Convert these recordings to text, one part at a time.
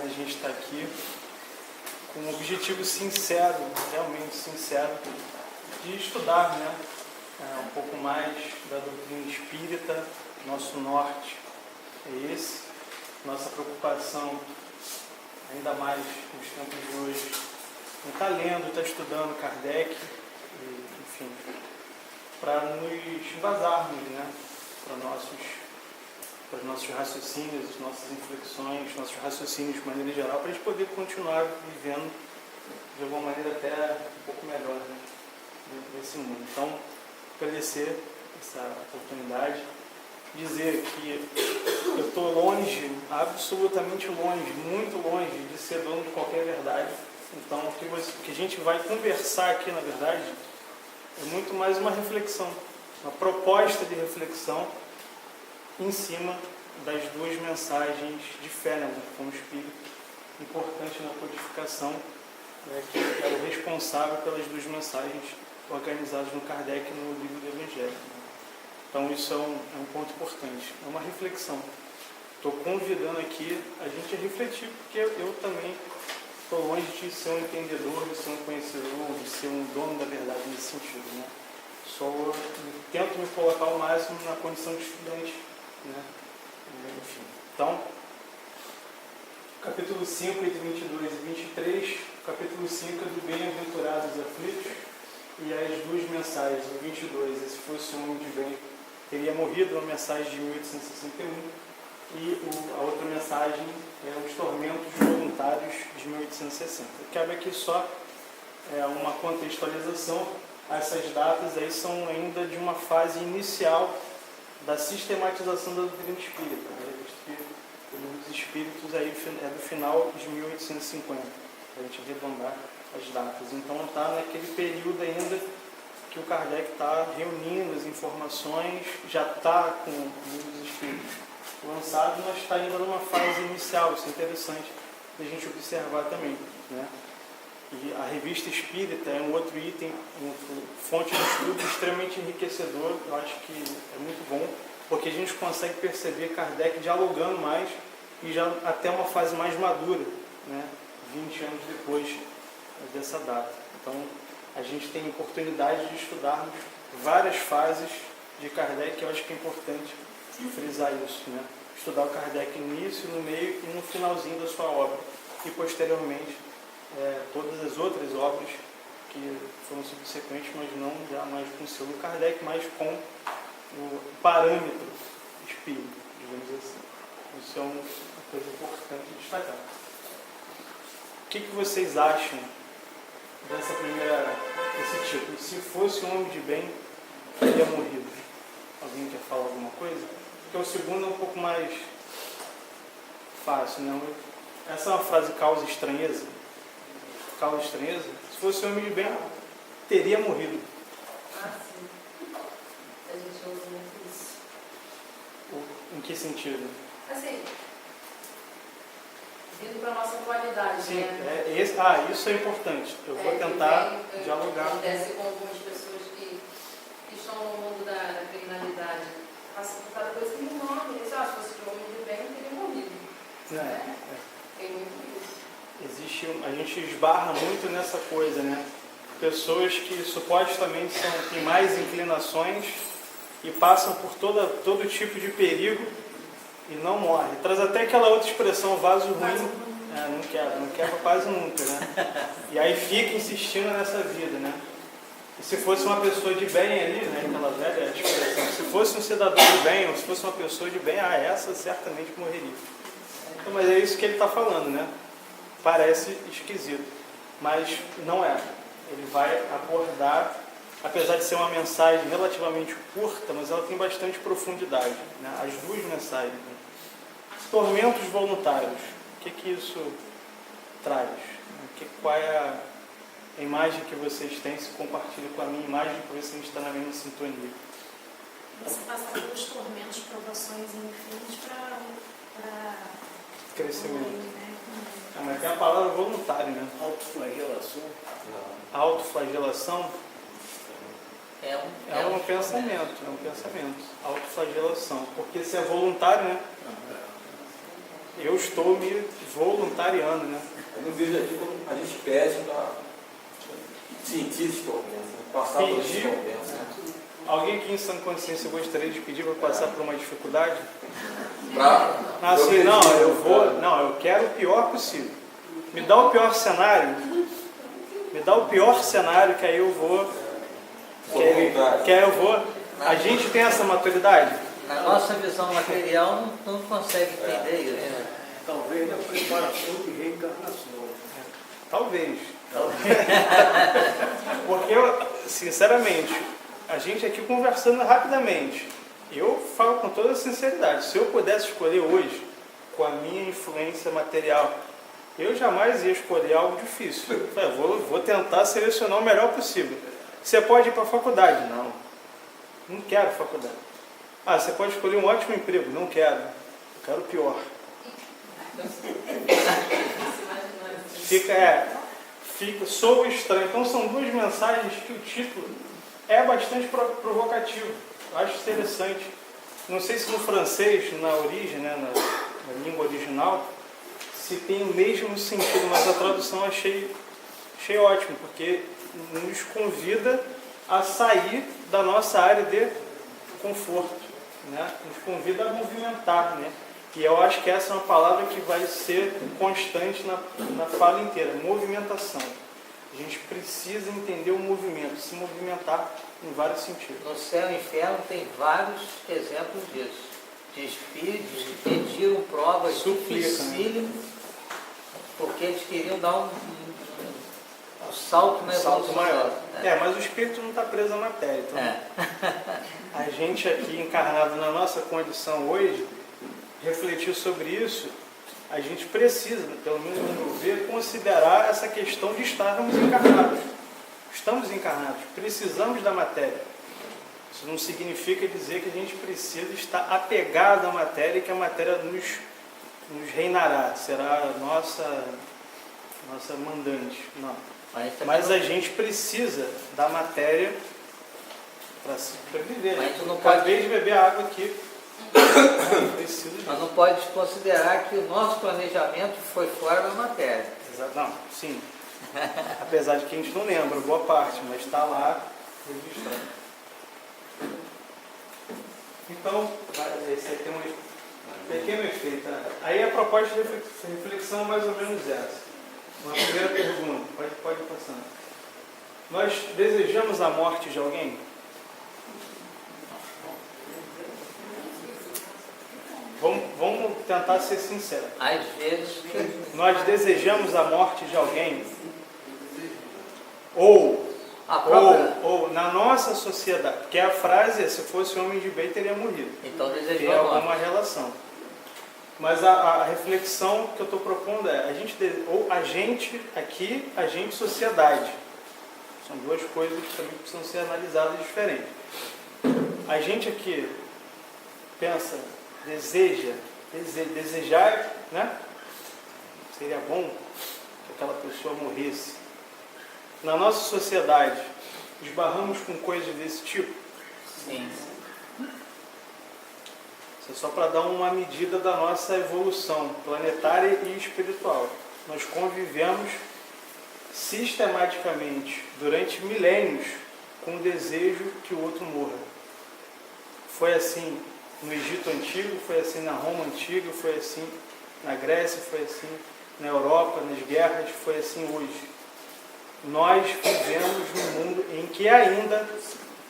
da gente estar aqui com um objetivo sincero, realmente sincero, de estudar, né, um pouco mais da doutrina espírita. Nosso norte é esse, nossa preocupação, ainda mais nos tempos de hoje, em estar lendo, estar estudando Kardec, enfim, para nos embasarmos, né, para os nossos raciocínios, as nossas inflexões, nossos raciocínios de maneira geral, para a gente poder continuar vivendo de alguma maneira até um pouco melhor, né, nesse mundo. Então, agradecer essa oportunidade, dizer que eu estou longe, absolutamente longe, muito longe de ser dono de qualquer verdade. Então, o que a gente vai conversar aqui, na verdade, é muito mais uma reflexão, uma proposta de reflexão em cima das duas mensagens de fé, né, com o Espírito, importante na codificação, que é o responsável pelas duas mensagens organizadas no Kardec no livro do Evangelho. Então isso é um ponto importante, é uma reflexão. Estou convidando aqui a gente a refletir, porque eu também estou longe de ser um entendedor, de ser um conhecedor, de ser um dono da verdade nesse sentido, né? Tento me colocar ao máximo na condição de estudante, né? Enfim. Então, capítulo 5, entre 22 e 23, capítulo 5 é do Bem-aventurados aflitos, e as duas mensagens, o 22, se fosse um homem de bem, teria morrido, uma mensagem de 1861, e a outra mensagem é os tormentos voluntários de 1860. Cabe aqui só uma contextualização. Essas datas aí são ainda de uma fase inicial da sistematização da doutrina espírita. O livro dos Espíritos aí é do final de 1850, para a gente arredondar as datas. Então está naquele período ainda que o Kardec está reunindo as informações, já está com o livro dos Espíritos lançado, mas está ainda numa fase inicial. Isso é interessante a gente observar também, né? E a revista espírita é um outro item, uma fonte de estudo extremamente enriquecedor. Eu acho que é muito bom, porque a gente consegue perceber Kardec dialogando mais e já até uma fase mais madura, né, 20 anos depois dessa data. Então, a gente tem a oportunidade de estudarmos várias fases de Kardec, que eu acho que é importante frisar isso, né? Estudar o Kardec no início, no meio e no finalzinho da sua obra, e posteriormente todas as outras obras que foram subsequentes, mas não já mais com o selo Kardec, mas com o parâmetro espírita, digamos assim. Isso é uma coisa importante de destacar. O que vocês acham desse título? Se fosse um homem de bem, teria morrido. Alguém quer falar alguma coisa? Porque o segundo é um pouco mais fácil, né? Essa é uma frase causa estranheza. Causa estranheza. Se fosse um homem de bem, teria morrido. Sim. A gente usa muito isso. Em que sentido? Assim, vindo para a nossa atualidade, sim, né? Isso é importante. Eu vou tentar dialogar. Acontece com algumas pessoas que estão no mundo da criminalidade, passam por cada coisa que não morre. Eles acham que se fosse um homem de bem, teria morrido. Né? Tem muito isso. A gente esbarra muito nessa coisa, né? Pessoas que supostamente têm mais inclinações e passam por todo tipo de perigo e não morrem. Traz até aquela outra expressão, vaso ruim, não quebra quase nunca, né? E aí fica insistindo nessa vida, né? E se fosse uma pessoa de bem ali, né, aquela velha expressão, se fosse um cidadão de bem, ou se fosse uma pessoa de bem, essa certamente morreria. Então, mas é isso que ele está falando, né? Parece esquisito, mas não é. Ele vai abordar, apesar de ser uma mensagem relativamente curta, mas ela tem bastante profundidade, né? As duas mensagens, né? Tormentos voluntários, o que isso traz? Qual é a imagem que vocês têm? Se compartilha com a minha imagem, para ver se a gente está na mesma sintonia. Você passa pelos tormentos, provações infinitas para crescimento. Né? Mas tem a palavra voluntário, né? Autoflagelação. Autoflagelação É um pensamento. Autoflagelação. Porque se é voluntário, né? eu estou me voluntariando, né? Eu não vejo aqui como a gente pede para sentir esse tormento, passar por esse tormento. Alguém aqui em sã consciência gostaria de pedir para passar por uma dificuldade? Assim, eu quero o pior possível. Me dá o pior cenário. Me dá o pior cenário que aí eu vou. Que aí eu vou. A gente tem essa maturidade? Na nossa visão material não consegue entender isso. Talvez na preparação de reencarnação. Talvez. Porque, sinceramente, a gente aqui conversando rapidamente, eu falo com toda sinceridade, se eu pudesse escolher hoje, com a minha influência material, eu jamais ia escolher algo difícil. Vou tentar selecionar o melhor possível. Você pode ir para a faculdade? Não quero faculdade. Você pode escolher um ótimo emprego? Não quero. Eu quero o pior. Sou estranho. Então são duas mensagens que o título é bastante provocativo. Eu acho interessante. Não sei se no francês, na origem, né, na língua original, se tem o mesmo sentido, mas a tradução achei ótimo, porque nos convida a sair da nossa área de conforto, né? Nos convida a movimentar, né? E eu acho que essa é uma palavra que vai ser constante na fala inteira, movimentação. A gente precisa entender o movimento, se movimentar em vários sentidos. No céu e inferno tem vários exemplos disso, de espíritos que pediram provas dificílimas, porque eles queriam dar um salto, salto maior. Mas o espírito não está preso à matéria. Então, a gente aqui encarnado na nossa condição hoje, refletir sobre isso, a gente precisa, pelo menos no meu ver, considerar essa questão de estarmos encarnados. Estamos encarnados, precisamos da matéria. Isso não significa dizer que a gente precisa estar apegado à matéria e que a matéria nos reinará, será nossa mandante. Não. Mas a gente precisa da matéria para sobreviver. Acabei de beber água aqui. Mas não pode considerar que o nosso planejamento foi fora da matéria. Não, sim. Apesar de que a gente não lembra, boa parte, mas está lá registrado. Então, esse aí tem um pequeno efeito. Aí a proposta de reflexão é mais ou menos essa. Uma primeira pergunta, pode ir passando. Nós desejamos a morte de alguém? Vamos tentar ser sinceros. Às vezes. Nós desejamos a morte de alguém? Ou na nossa sociedade, porque a frase é, se fosse homem de bem, teria morrido. Então desejamos. Tem alguma relação. Mas a reflexão que eu estou propondo é, a gente sociedade. São duas coisas que também precisam ser analisadas diferente. A gente aqui pensa, desejar, né? Seria bom que aquela pessoa morresse. Na nossa sociedade, esbarramos com coisas desse tipo? Sim. Isso é só para dar uma medida da nossa evolução planetária e espiritual. Nós convivemos sistematicamente, durante milênios, com o desejo que o outro morra. Foi assim no Egito Antigo, foi assim na Roma Antiga, foi assim na Grécia, foi assim na Europa, nas guerras, foi assim hoje. Nós vivemos num mundo em que ainda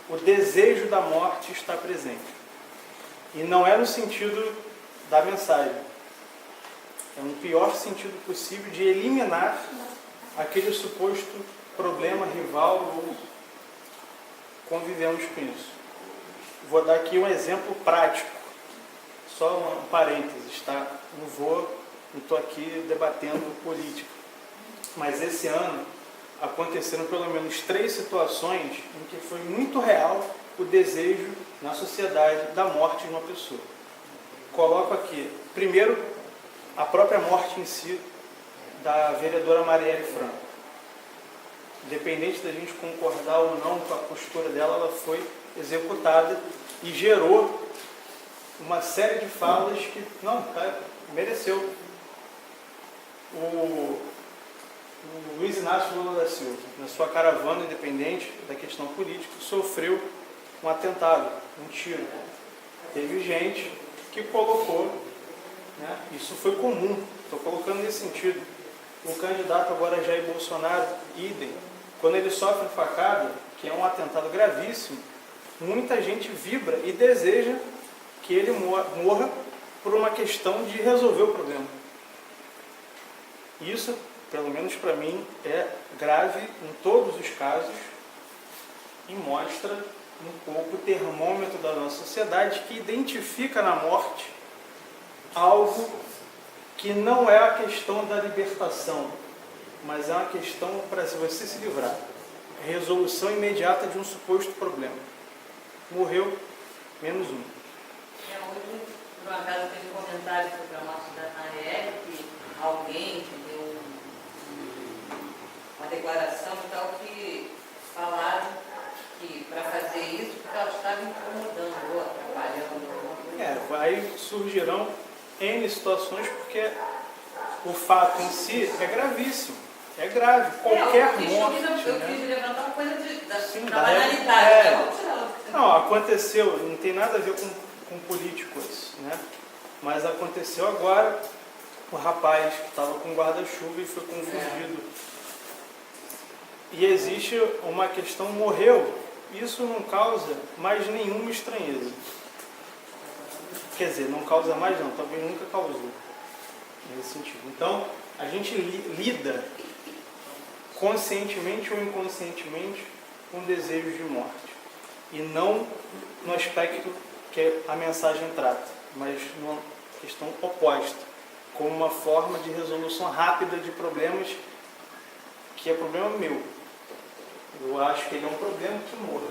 o desejo da morte está presente. E não é no sentido da mensagem. É no pior sentido possível de eliminar aquele suposto problema rival ou convivemos com isso. Vou dar aqui um exemplo prático. Só um parênteses, tá? Não estou aqui debatendo política. Mas esse ano aconteceram pelo menos 3 situações em que foi muito real o desejo na sociedade da morte de uma pessoa. Coloco aqui, primeiro, a própria morte em si da vereadora Marielle Franco. Independente da gente concordar ou não com a postura dela, ela foi executada e gerou uma série de falas que, mereceu. o Luiz Inácio Lula da Silva, na sua caravana independente da questão política, sofreu um atentado, um tiro. Teve gente que colocou, né? Isso foi comum, estou colocando nesse sentido. O candidato agora Jair Bolsonaro, idem, quando ele sofre facada, que é um atentado gravíssimo, muita gente vibra e deseja que ele morra por uma questão de resolver o problema. Isso, pelo menos para mim, é grave em todos os casos e mostra um pouco o termômetro da nossa sociedade, que identifica na morte algo que não é a questão da libertação, mas é uma questão para você se livrar. Resolução imediata de um suposto problema. Morreu, menos um. Hoje, por um acaso, teve um comentário sobre a morte da Arielle, que alguém que deu uma declaração e tal, que falaram que para fazer isso, porque ela estava incomodando ou atrapalhando. Aí surgirão N situações, porque o fato em si é gravíssimo. É grave. Qualquer morte. Eu quis levantar uma coisa da banalidade. banalidade. Não, aconteceu, não tem nada a ver com políticos, né? Mas aconteceu agora, o rapaz que estava com guarda-chuva e foi confundido. E existe uma questão, morreu, isso não causa mais nenhuma estranheza. Quer dizer, não causa mais não, talvez nunca causou, nesse sentido. Então, a gente lida conscientemente ou inconscientemente com desejos de morte. E não no aspecto que a mensagem trata, mas numa questão oposta, como uma forma de resolução rápida de problemas que é problema meu. Eu acho que ele é um problema que morra.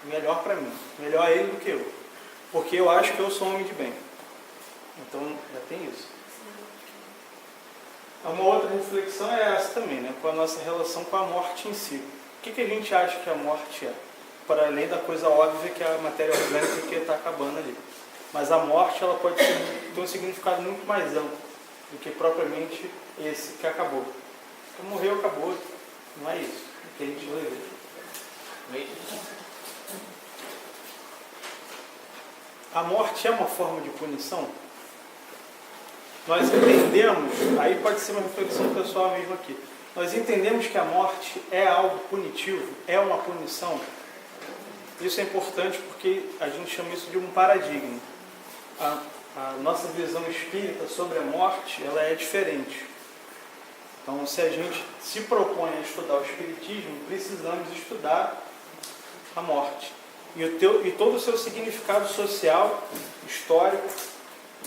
Melhor para mim. Melhor ele do que eu. Porque eu acho que eu sou um homem de bem. Então, já tem isso. Uma outra reflexão é essa também, né? Com a nossa relação com a morte em si. O que a gente acha que a morte é? Para além da coisa óbvia que é a matéria orgânica que está acabando ali. Mas a morte ela pode ter um significado muito mais amplo do que propriamente esse que acabou. Porque morreu, acabou. Não é isso que a gente vai ver. A morte é uma forma de punição? Nós entendemos, aí pode ser uma reflexão pessoal mesmo aqui, nós entendemos que a morte é algo punitivo, é uma punição. Isso é importante porque a gente chama isso de um paradigma. A nossa visão espírita sobre a morte, ela é diferente. Então, se a gente se propõe a estudar o espiritismo, precisamos estudar a morte. E todo o seu significado social, histórico,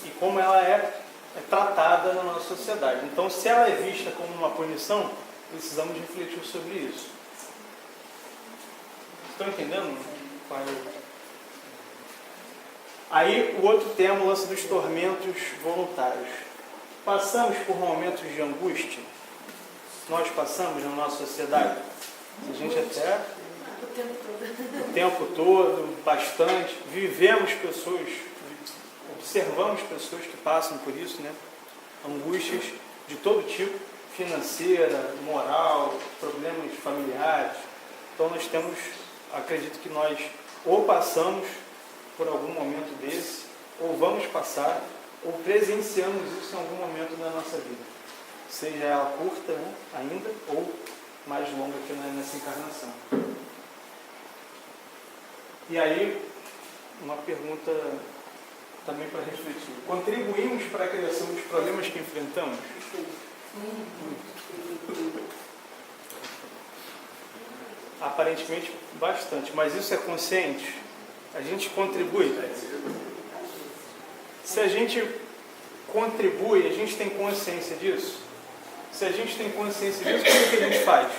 e como ela é tratada na nossa sociedade. Então, se ela é vista como uma punição, precisamos refletir sobre isso. Estão entendendo? Aí, o outro tema, o lance dos tormentos voluntários. Passamos por momentos de angústia? Nós passamos na nossa sociedade? A gente até... O tempo todo, bastante. Vivemos pessoas, observamos pessoas que passam por isso, né? Angústias de todo tipo, financeira, moral, problemas familiares. Então nós temos, acredito que nós ou passamos por algum momento desse, ou vamos passar, ou presenciamos isso em algum momento da nossa vida. Seja ela curta, né, ainda, ou mais longa que nessa encarnação. E aí, uma pergunta também para refletir. Contribuímos para a criação dos problemas que enfrentamos? Aparentemente, bastante. Mas isso é consciente? A gente contribui? Se a gente contribui, a gente tem consciência disso? Se a gente tem consciência disso, o que a gente faz?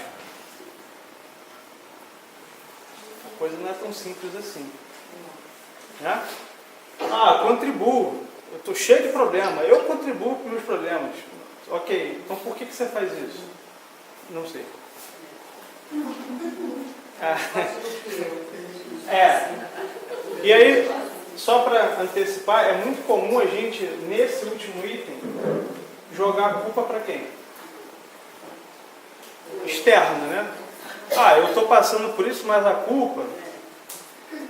A coisa não é tão simples assim. Né? Contribuo. Eu estou cheio de problema. Eu contribuo com os meus problemas. Ok, então por que você faz isso? Não sei. E aí, só para antecipar, é muito comum a gente, nesse último item, jogar a culpa para quem? Externa, né? Eu estou passando por isso, mas a culpa...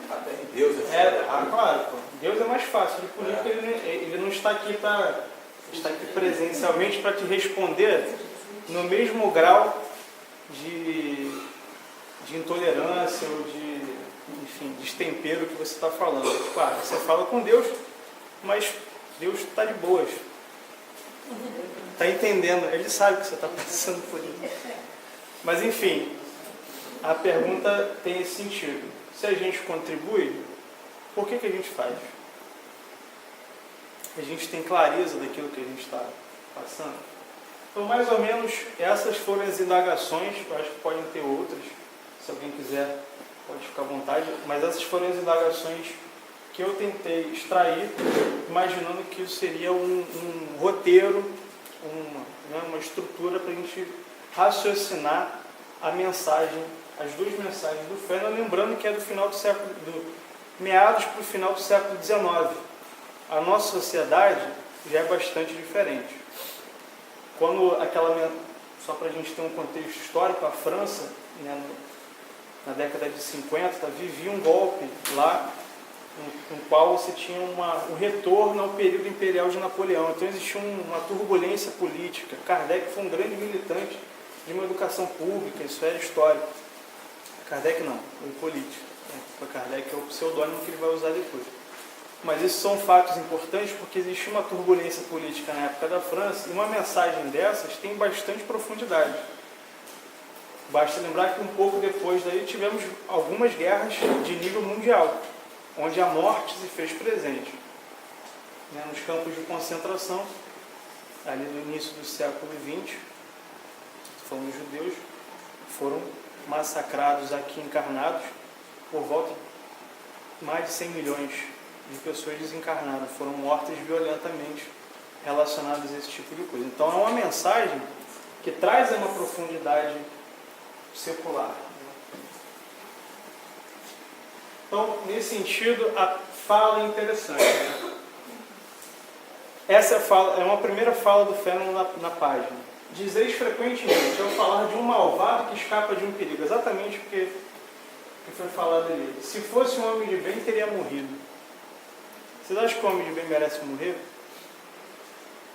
Até em Deus é claro, pô. Deus é mais fácil de punir, porque ele não está aqui presencialmente para te responder no mesmo grau de intolerância ou de destempero que você está falando. Claro, você fala com Deus, mas Deus está de boas. Está entendendo, ele sabe que você está passando por isso. Mas enfim, a pergunta tem esse sentido. Se a gente contribui, por que a gente faz? A gente tem clareza daquilo que a gente está passando? Então, mais ou menos, essas foram as indagações. Eu acho que podem ter outras. Se alguém quiser, pode ficar à vontade. Mas essas foram as indagações que eu tentei extrair, imaginando que isso seria um roteiro, uma estrutura para a gente raciocinar a mensagem, as duas mensagens do Fenner, lembrando que é do final do meados para o final do século XIX. A nossa sociedade já é bastante diferente. Só para a gente ter um contexto histórico, a França, né, na década de 50, vivia um golpe lá, no qual você tinha um retorno ao período imperial de Napoleão. Então existia uma turbulência política. Kardec foi um grande militante de uma educação pública, isso era histórico. Kardec não, foi político. Kardec é o pseudônimo que ele vai usar depois. Mas esses são fatos importantes porque existia uma turbulência política na época da França e uma mensagem dessas tem bastante profundidade. Basta lembrar que um pouco depois daí tivemos algumas guerras de nível mundial, onde a morte se fez presente. Nos campos de concentração, ali no início do século XX, foram os judeus, foram massacrados aqui encarnados, por volta de mais de 100 milhões de pessoas desencarnaram, foram mortas violentamente relacionadas a esse tipo de coisa. Então é uma mensagem que traz uma profundidade secular. Então, nesse sentido, a fala é interessante. Essa é uma primeira fala do Fenelon na página. Dizeis frequentemente, ao falar de um malvado que escapa de um perigo, exatamente o que foi falado ali. Se fosse um homem de bem, teria morrido. Vocês acham que um homem de bem merece morrer?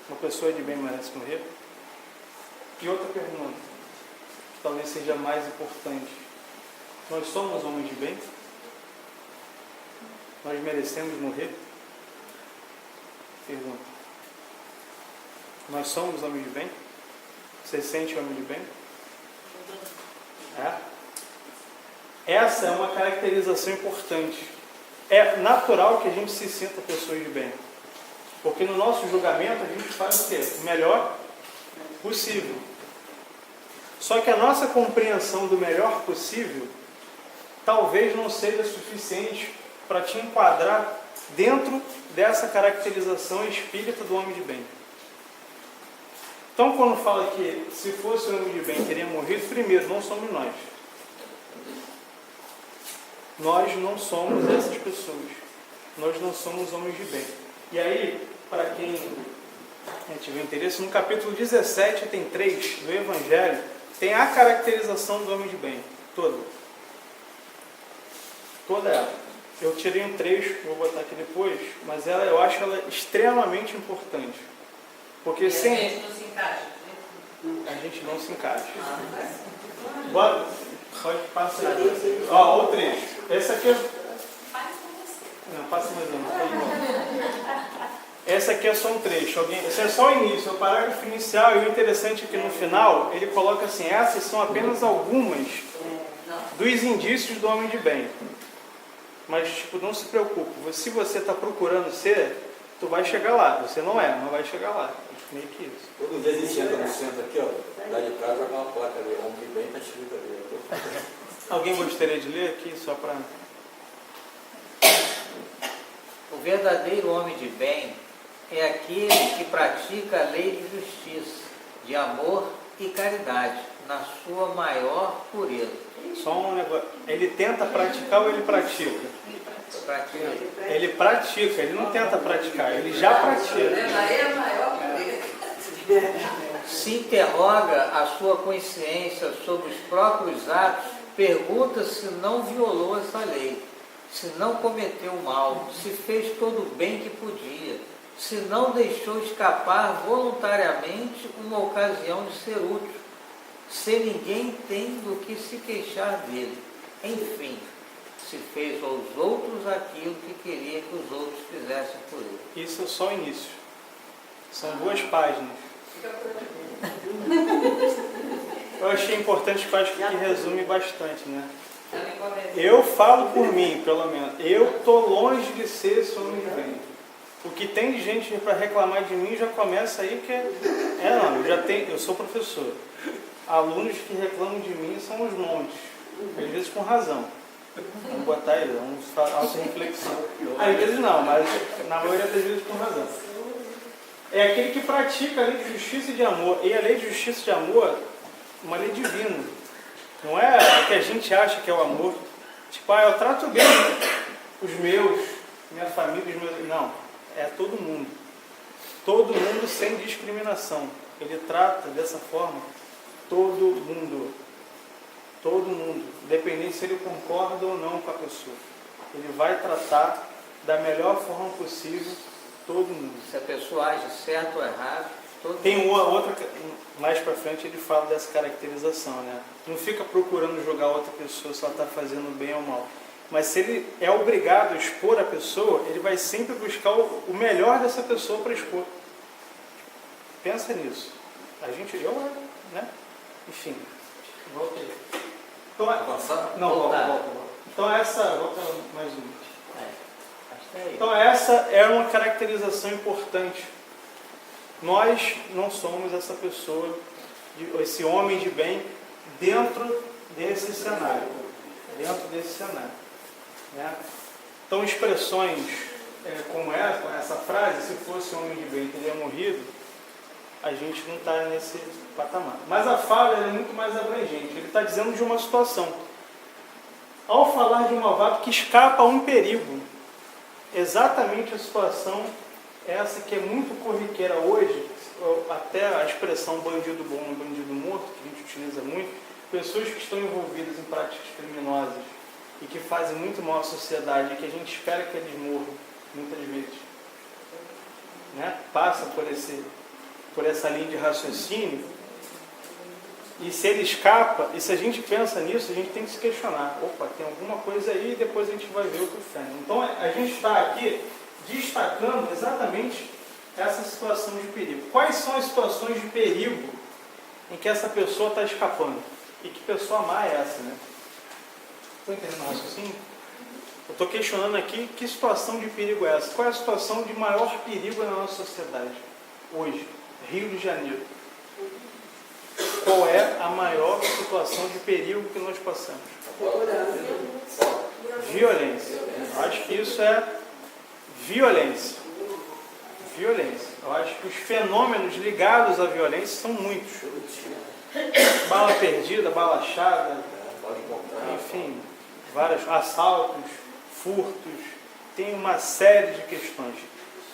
Uma pessoa de bem merece morrer? E outra pergunta, que talvez seja mais importante. Nós somos homens de bem? Nós merecemos morrer? Pergunta. Nós somos homens de bem? Você se sente homem de bem? Essa é uma caracterização importante. É natural que a gente se sinta pessoas de bem. Porque no nosso julgamento a gente faz o quê? O melhor possível. Só que a nossa compreensão do melhor possível talvez não seja suficiente para te enquadrar dentro dessa caracterização espírita do homem de bem. Então, quando fala que se fosse um homem de bem teria morrido, primeiro, não somos nós. Nós não somos essas pessoas. Nós não somos homens de bem. E aí, para quem tiver interesse, no capítulo 17, item 3 do Evangelho, tem a caracterização do homem de bem. Toda ela. Eu tirei um trecho, vou botar aqui depois, mas eu acho ela extremamente importante. Porque sem... A gente não se encaixa. A gente não se encaixa. Bora. Passa aí. O trecho. Esse aqui é... Não, passa mais um. Essa aqui é só um trecho. Esse é só o início, é o parágrafo inicial. E o interessante é que no final ele coloca assim: essas são apenas algumas dos indícios do homem de bem. Mas, não se preocupe. Se você está procurando ser, tu vai chegar lá. Você não é, mas vai chegar lá. Meio que isso. Todo dia a gente entra no centro aqui, dá de casa, joga uma placa ali, homem de bem, tá escrito ali. Alguém gostaria de ler aqui, só para... O verdadeiro homem de bem é aquele que pratica a lei de justiça, de amor e caridade, na sua maior pureza. Só um negócio. Ele tenta praticar ou ele pratica? Ele pratica, ele não tenta praticar, ele já pratica. É a maior pureza. Se interroga a sua consciência sobre os próprios atos, pergunta se não violou essa lei, se não cometeu mal, se fez todo o bem que podia, se não deixou escapar voluntariamente uma ocasião de ser útil, se ninguém tem do que se queixar dele. Enfim, se fez aos outros aquilo que queria que os outros fizessem por ele. Isso é só o início. São 2 páginas. Eu achei importante, que eu acho que resume bastante, né? Eu falo por mim, pelo menos. Eu estou longe de ser esse homem de bem. O que tem de gente para reclamar de mim já começa aí, porque eu sou professor. Alunos que reclamam de mim são os montes, às vezes com razão. Vamos botar aí, vamos fazer auto-reflexão. Às vezes não, mas na maioria das vezes com razão. É aquele que pratica a lei de justiça e de amor. E a lei de justiça e de amor, uma lei divina. Não é o que a gente acha que é o amor. Tipo, eu trato bem os meus, minha família, os meus... Não, é todo mundo. Todo mundo sem discriminação. Ele trata dessa forma todo mundo. Todo mundo. Independente se ele concorda ou não com a pessoa. Ele vai tratar da melhor forma possível todo mundo. Se a pessoa age certo ou errado, todo Tem mundo. uma outra, mais pra frente ele fala dessa caracterização, né? Não fica procurando julgar outra pessoa se ela está fazendo bem ou mal. Mas se ele é obrigado a expor a pessoa, ele vai sempre buscar o melhor dessa pessoa para expor. Pensa nisso. Né? Enfim, volta aí. Então, Avançar? não, Voltar. volta. Então volta mais uma. Acho que é isso. Então essa é uma caracterização importante. Nós não somos essa pessoa, esse homem de bem dentro desse cenário. Né? Então expressões como essa frase, se fosse um homem de bem teria morrido, a gente não está nesse patamar. Mas a fala é muito mais abrangente. Ele está dizendo de uma situação. Ao falar de um malvado que escapa a um perigo, exatamente a situação essa que é muito corriqueira hoje, até a expressão bandido bom e bandido morto, que a gente utiliza muito, pessoas que estão envolvidas em práticas criminosas e que fazem muito mal à sociedade e que a gente espera que eles morram, muitas vezes. Né? Passa por essa linha de raciocínio, e se ele escapa, e se a gente pensa nisso, a gente tem que se questionar. Opa, tem alguma coisa aí e depois a gente vai ver o que faz. Então a gente está aqui destacando exatamente essa situação de perigo. Quais são as situações de perigo em que essa pessoa está escapando? E que pessoa má é essa, né? Estou entendendo o raciocínio? Eu estou questionando aqui que situação de perigo é essa. Qual é a situação de maior perigo na nossa sociedade hoje? Rio de Janeiro. Qual é a maior situação de perigo que nós passamos? Violência. Acho que isso é violência. Eu acho que os fenômenos ligados à violência são muitos. Bala perdida, bala achada, enfim, vários assaltos, furtos, tem uma série de questões.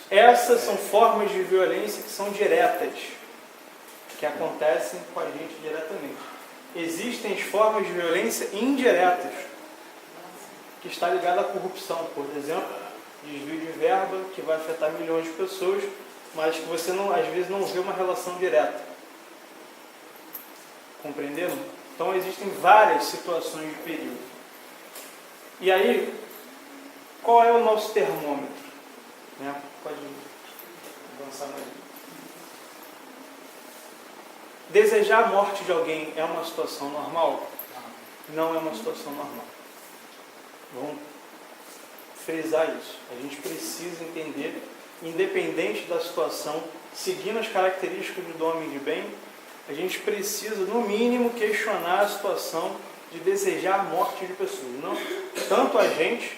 Essas são formas de violência que são diretas, que acontecem com a gente diretamente. Existem as formas de violência indiretas, que está ligada à corrupção, por exemplo, desvio de verba, que vai afetar milhões de pessoas, mas que você não, às vezes não vê uma relação direta. Compreenderam? Então existem várias situações de perigo. E aí, qual é o nosso termômetro? Né? Pode avançar mais. Desejar a morte de alguém é uma situação normal? Não é uma situação normal. Vamos frisar isso. A gente precisa entender, independente da situação, seguindo as características do homem de bem, a gente precisa, no mínimo, questionar a situação de desejar a morte de pessoas. Não, tanto a gente,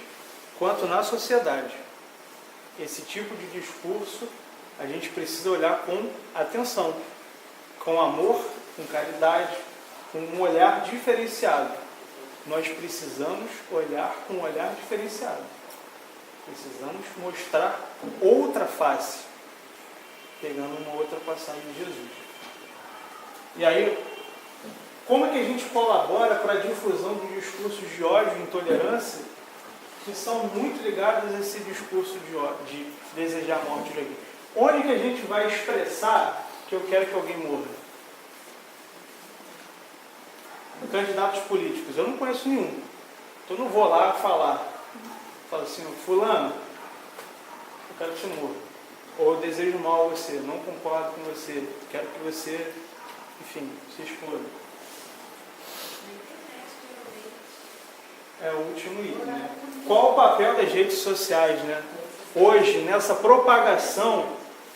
quanto na sociedade. Esse tipo de discurso, a gente precisa olhar com atenção, com amor, com caridade, com um olhar diferenciado. Nós precisamos olhar com um olhar diferenciado. Precisamos mostrar outra face. pegando uma outra passagem de Jesus. E aí, como é que a gente colabora para a difusão de discursos de ódio e intolerância que são muito ligados a esse discurso de ódio, de desejar a morte de alguém? Onde que a gente vai expressar que eu quero que alguém morra? Candidatos políticos, eu não conheço nenhum. Então eu não vou lá falar. Falo assim, fulano, eu quero que você morra. Ou eu desejo mal a você, não concordo com você, quero que você, enfim, se exploda. É o último item, né? Qual o papel das redes sociais, né? Hoje, nessa propagação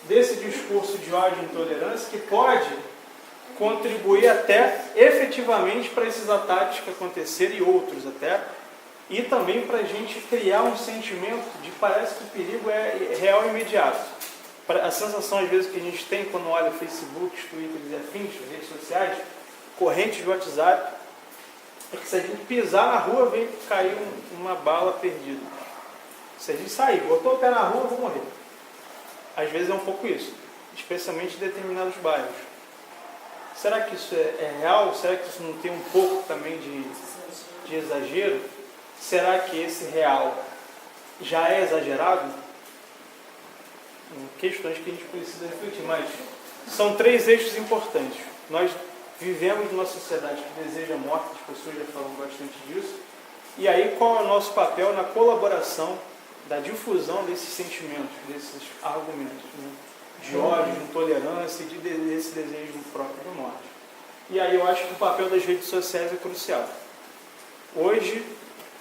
desse discurso de ódio e intolerância que pode contribuir até efetivamente para esses ataques que acontecerem e outros até, e também para a gente criar um sentimento de parece que o perigo é real e imediato. A sensação às vezes que a gente tem quando olha Facebook, Twitter e afins, redes sociais, correntes de WhatsApp, é que se a gente pisar na rua, vem cair uma bala perdida. Se a gente sair, botou o pé na rua, eu vou morrer. Às vezes é um pouco isso, especialmente em determinados bairros. Será que isso é real? Será que isso não tem um pouco também de exagero? Será que esse real já é exagerado? Questões que a gente precisa refletir, mas são 3 eixos importantes. Nós vivemos numa sociedade que deseja a morte, as pessoas já falam bastante disso. E aí, qual é o nosso papel na colaboração da difusão desses sentimentos, desses argumentos, né? De ódio, de intolerância e desse desejo próprio de morte. E aí eu acho que o papel das redes sociais é crucial. Hoje,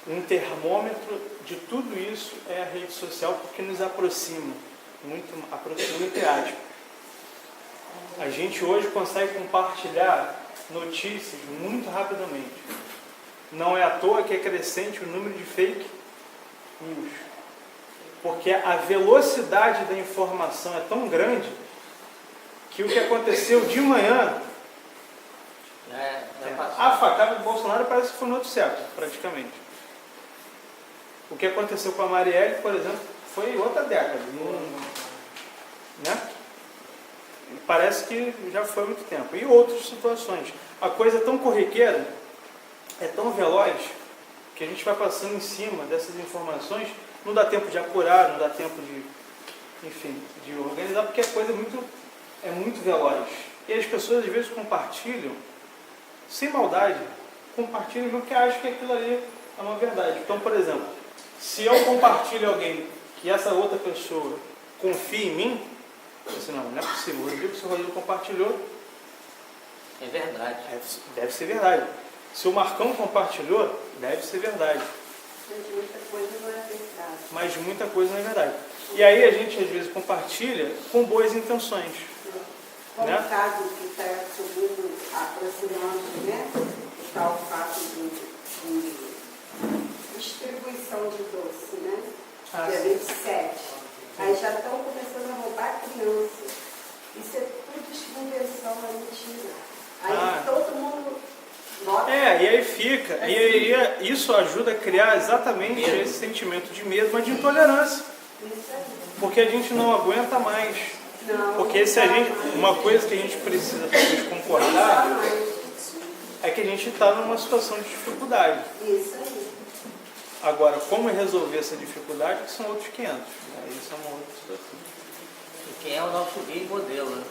um termômetro de tudo isso é a rede social, porque nos aproxima entre aspas. A gente hoje consegue compartilhar notícias muito rapidamente. Não é à toa que é crescente o número de fake news. Porque a velocidade da informação é tão grande que o que aconteceu de manhã, a facada do Bolsonaro parece que foi no outro século, praticamente. O que aconteceu com a Marielle, por exemplo, foi outra década. Né? Parece que já foi há muito tempo. E outras situações. A coisa é tão corriqueira, é tão veloz, que a gente vai passando em cima dessas informações, não dá tempo de apurar, não dá tempo de organizar, porque a coisa é muito veloz. E as pessoas às vezes compartilham, sem maldade, compartilham porque acham que aquilo ali é uma verdade. Então, por exemplo, se eu compartilho alguém que essa outra pessoa confia em mim, eu disse, não é possível, o Rodrigo, se o Rodrigo compartilhou, é verdade. Deve ser verdade. Se o Marcão compartilhou, deve ser verdade. Mas muita coisa não é verdade. Mas muita coisa não é verdade. E aí a gente às vezes compartilha com boas intenções. Como Né? o caso que está subindo, aproximando, né? Está o fato de distribuição de doce, né? Dia 27. Aí já estão começando a roubar crianças. Isso é tudo invenção, é mentira. Aí todo mundo nota. E aí fica. E aí isso ajuda a criar exatamente esse sentimento de medo, mas de intolerância. Isso aí. Porque a gente não aguenta mais. Não, porque se a gente, uma coisa que a gente precisa talvez concordar é que a gente está numa situação de dificuldade. Isso aí. Agora, como resolver essa dificuldade, que são outros 500. Isso é uma outra situação. E quem é o nosso guia e modelo, né?